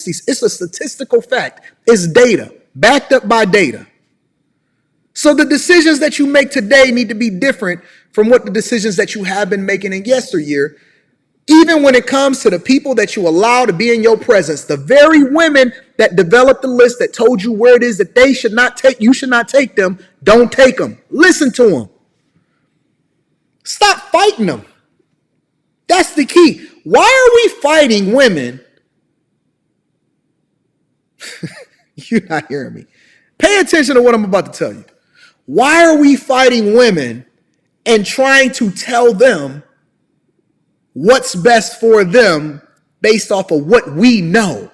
It's a statistical fact. It's data, backed up by data. So the decisions that you make today need to be different from what the decisions that you have been making in yesteryear. Even when it comes to the people that you allow to be in your presence, the very women that developed the list that told you where it is that they should not take, you should not take them, don't take them. Listen to them. Stop fighting them. That's the key. Why are we fighting women? You're not hearing me. Pay attention to what I'm about to tell you. Why are we fighting women and trying to tell them what's best for them based off of what we know?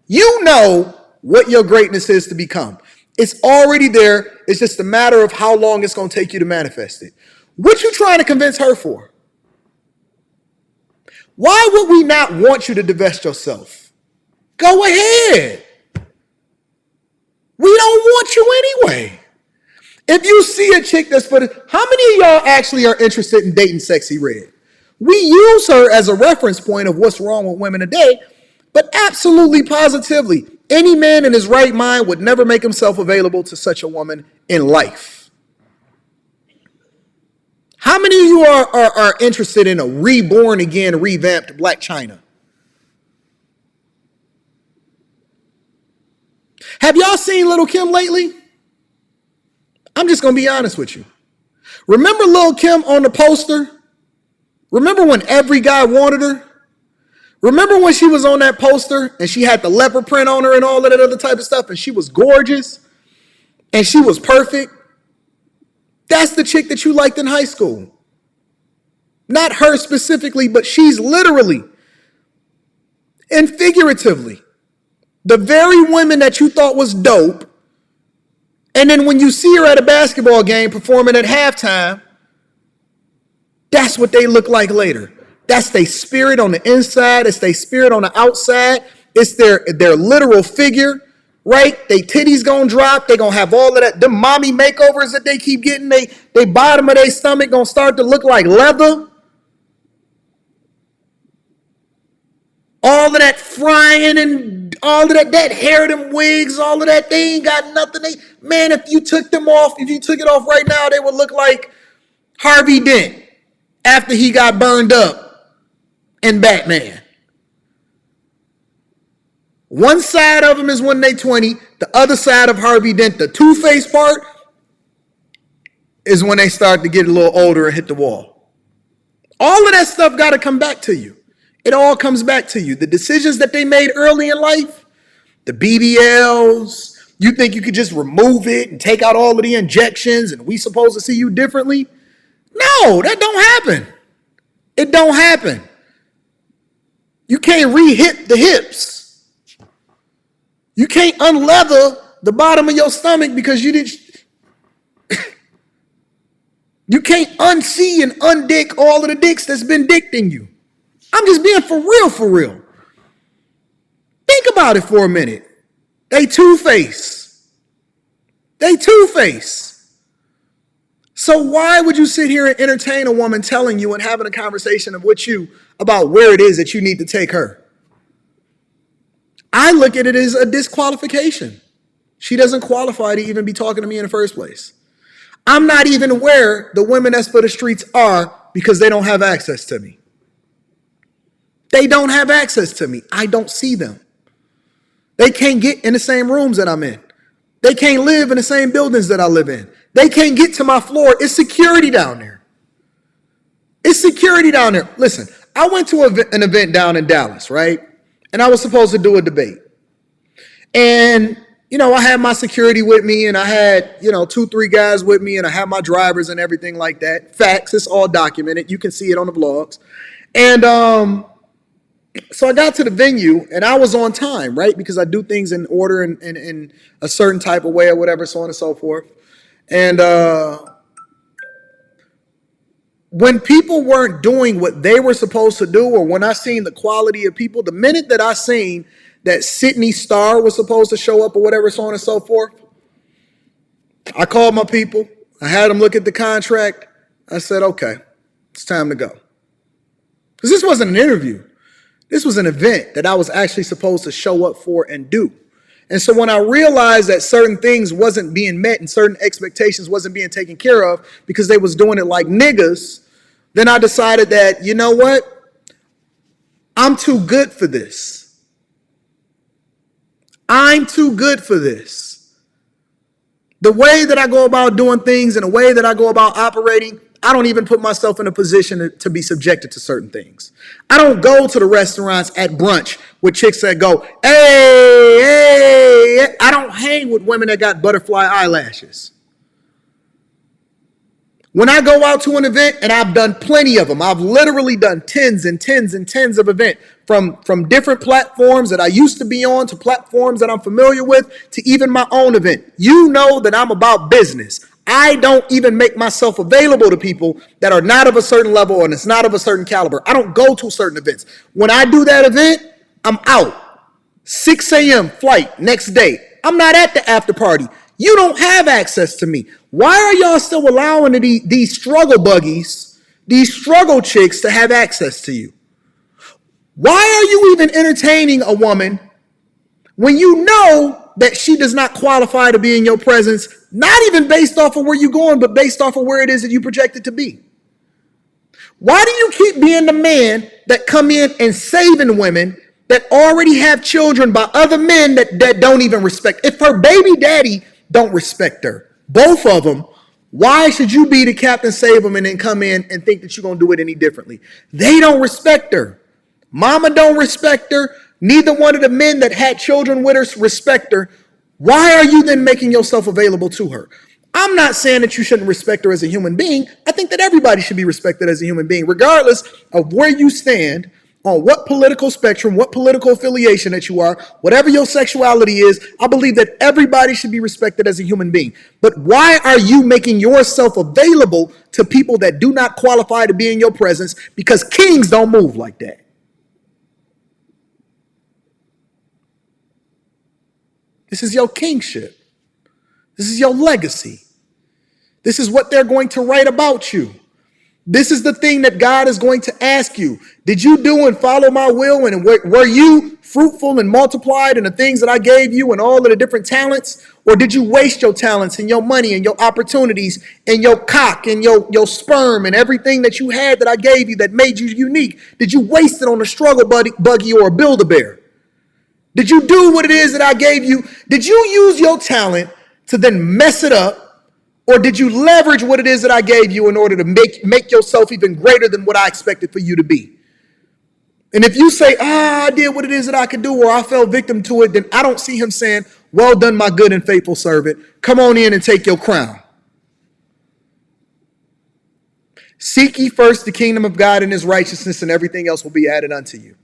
You know what your greatness is to become. It's already there. It's just a matter of how long it's going to take you to manifest it. What you trying to convince her for? Why would we not want you to divest yourself? Go ahead. We don't want you anyway. If you see a chick that's for the, how many of y'all actually are interested in dating Sexy Red? We use her as a reference point of what's wrong with women today, but absolutely positively, any man in his right mind would never make himself available to such a woman in life. How many of you are interested in a reborn again, revamped Black China? Have y'all seen Lil' Kim lately? I'm just going to be honest with you. Remember Lil' Kim on the poster? Remember when every guy wanted her? Remember when she was on that poster and she had the leopard print on her and all of that other type of stuff and she was gorgeous and she was perfect? That's the chick that you liked in high school. Not her specifically, but she's literally and figuratively the very women that you thought was dope. And then when you see her at a basketball game performing at halftime, that's what they look like later. That's their spirit on the inside. It's their spirit on the outside. It's their literal figure, right? They titties gonna drop. They gonna have all of that. The mommy makeovers that they keep getting, they bottom of their stomach gonna start to look like leather. All of that frying and all of that hair, them wigs, all of that, they ain't got nothing. Man, if you took them off, if you took it off right now, they would look like Harvey Dent after he got burned up in Batman. One side of them is when they 20. The other side of Harvey Dent, the two-faced part, is when they start to get a little older and hit the wall. All of that stuff got to come back to you. It all comes back to you. The decisions that they made early in life, the BBLs, you think you could just remove it and take out all of the injections and we supposed to see you differently? No, that don't happen. It don't happen. You can't re-hip the hips. You can't unleather the bottom of your stomach because you didn't. You can't unsee and undick all of the dicks that's been dicked in you. I'm just being for real, for real. Think about it for a minute. They two-face. They two-face. So why would you sit here and entertain a woman telling you and having a conversation with you about where it is that you need to take her? I look at it as a disqualification. She doesn't qualify to even be talking to me in the first place. I'm not even where the women that's for the streets are because they don't have access to me. They don't have access to me. I don't see them. They can't get in the same rooms that I'm in. They can't live in the same buildings that I live in. They can't get to my floor. It's security down there. It's security down there. Listen, I went to an event down in Dallas, right? And I was supposed to do a debate. And, I had my security with me and I had, 2-3 guys with me and I had my drivers and everything like that. Facts, it's all documented. You can see it on the vlogs. And, so I got to the venue and I was on time, right? Because I do things in order and in a certain type of way or whatever, so on and so forth. And when people weren't doing what they were supposed to do, or when I seen the quality of people, the minute that I seen that Sydney Star was supposed to show up or whatever, so on and so forth, I called my people. I had them look at the contract. I said, okay, it's time to go. Because this wasn't an interview. This was an event that I was actually supposed to show up for and do. And so when I realized that certain things wasn't being met and certain expectations wasn't being taken care of because they was doing it like niggas, then I decided that, you know what? I'm too good for this. I'm too good for this. The way that I go about doing things and the way that I go about operating, I don't even put myself in a position to be subjected to certain things. I don't go to the restaurants at brunch with chicks that go, hey. I don't hang with women that got butterfly eyelashes. When I go out to an event, and I've done plenty of them, I've literally done tens and tens and tens of events from different platforms that I used to be on to platforms that I'm familiar with to even my own event. You know that I'm about business. I don't even make myself available to people that are not of a certain level and it's not of a certain caliber. I don't go to certain events. When I do that event, I'm out. 6 a.m. flight next day. I'm not at the after party. You don't have access to me. Why are y'all still allowing these struggle buggies, these struggle chicks to have access to you? Why are you even entertaining a woman when you know that she does not qualify to be in your presence, not even based off of where you're going, but based off of where it is that you project it to be? Why do you keep being the man that come in and saving women that already have children by other men that don't even respect? If her baby daddy don't respect her, both of them, why should you be the captain, save them, and then come in and think that you're going to do it any differently? They don't respect her. Mama don't respect her. Neither one of the men that had children with her respect her. Why are you then making yourself available to her? I'm not saying that you shouldn't respect her as a human being. I think that everybody should be respected as a human being, regardless of where you stand, on what political spectrum, what political affiliation that you are, whatever your sexuality is. I believe that everybody should be respected as a human being. But why are you making yourself available to people that do not qualify to be in your presence? Because kings don't move like that. This is your kingship. This is your legacy. This is what they're going to write about you. This is the thing that God is going to ask you. Did you do and follow my will? And were you fruitful and multiplied in the things that I gave you and all of the different talents? Or did you waste your talents and your money and your opportunities and your cock and your sperm and everything that you had that I gave you that made you unique? Did you waste it on a struggle buggy or a Build-A-Bear? Did you do what it is that I gave you? Did you use your talent to then mess it up? Or did you leverage what it is that I gave you in order to make yourself even greater than what I expected for you to be? And if you say, I did what it is that I could do, or I fell victim to it, then I don't see him saying, well done, my good and faithful servant. Come on in and take your crown. Seek ye first the kingdom of God and his righteousness, and everything else will be added unto you.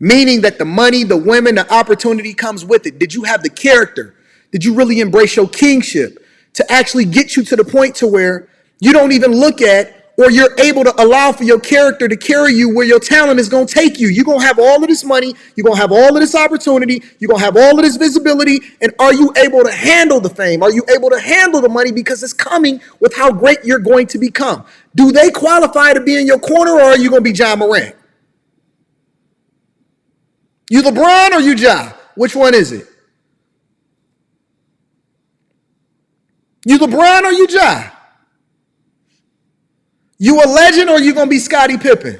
Meaning that the money, the women, the opportunity comes with it. Did you have the character? Did you really embrace your kingship to actually get you to the point to where you don't even look at, or you're able to allow for your character to carry you where your talent is going to take you? You're going to have all of this money. You're going to have all of this opportunity. You're going to have all of this visibility. And are you able to handle the fame? Are you able to handle the money? Because it's coming with how great you're going to become. Do they qualify to be in your corner, or are you going to be John Morant? You LeBron or you Ja? Which one is it? You LeBron or you Ja? You a legend or you going to be Scottie Pippen?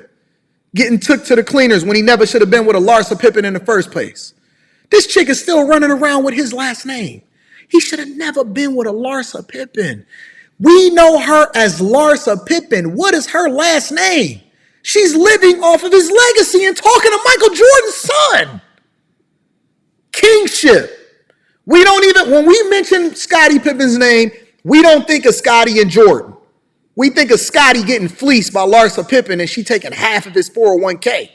Getting took to the cleaners when he never should have been with a Larsa Pippen in the first place. This chick is still running around with his last name. He should have never been with a Larsa Pippen. We know her as Larsa Pippen. What is her last name? She's living off of his legacy and talking to Michael Jordan's son. Kingship. We don't even, when we mention Scottie Pippen's name, we don't think of Scottie and Jordan. We think of Scottie getting fleeced by Larsa Pippen and she taking half of his 401k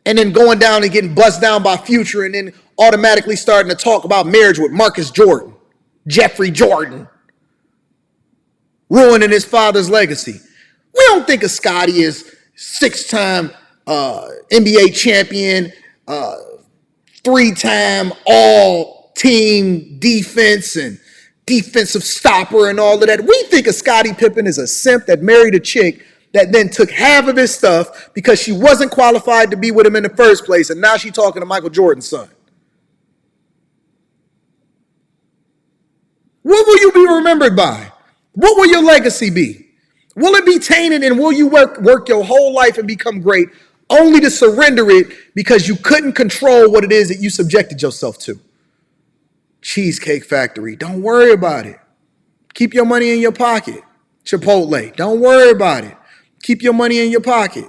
and then going down and getting bussed down by Future and then automatically starting to talk about marriage with Marcus Jordan, Jeffrey Jordan, ruining his father's legacy. We don't think of Scottie as six-time NBA champion, three-time all-team defense and defensive stopper and all of that. We think of Scottie Pippen as a simp that married a chick that then took half of his stuff because she wasn't qualified to be with him in the first place, and now she's talking to Michael Jordan's son. What will you be remembered by? What will your legacy be? Will it be tainted, and will you work your whole life and become great only to surrender it because you couldn't control what it is that you subjected yourself to? Cheesecake Factory, don't worry about it. Keep your money in your pocket. Chipotle, don't worry about it. Keep your money in your pocket.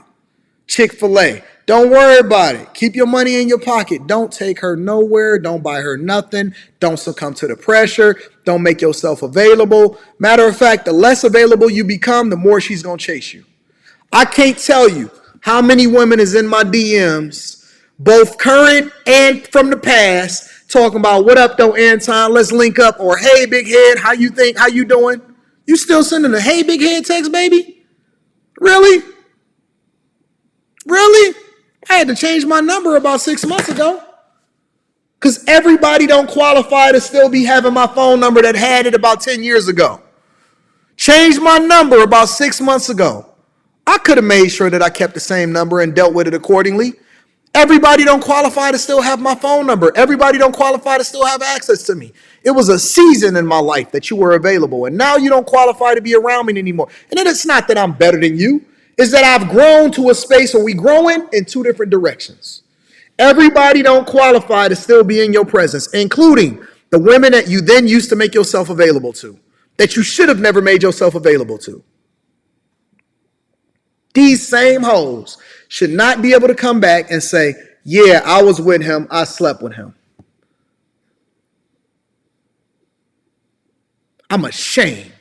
Chick-fil-A, don't worry about it. Keep your money in your pocket. Don't take her nowhere. Don't buy her nothing. Don't succumb to the pressure. Don't make yourself available. Matter of fact, the less available you become, the more she's going to chase you. I can't tell you how many women is in my DMs, both current and from the past, talking about, what up though, Anton, let's link up, or hey, big head, how you think, how you doing? You still sending a hey, big head text, baby? Really? Really? I had to change my number about 6 months ago because everybody don't qualify to still be having my phone number that had it about 10 years ago. Changed my number about 6 months ago. I could have made sure that I kept the same number and dealt with it accordingly. Everybody don't qualify to still have my phone number. Everybody don't qualify to still have access to me. It was a season in my life that you were available, and now you don't qualify to be around me anymore. And it's not that I'm better than you. It's that I've grown to a space where we growing in two different directions. Everybody don't qualify to still be in your presence, including the women that you then used to make yourself available to, that you should have never made yourself available to. These same hoes should not be able to come back and say, yeah, I was with him, I slept with him. I'm ashamed.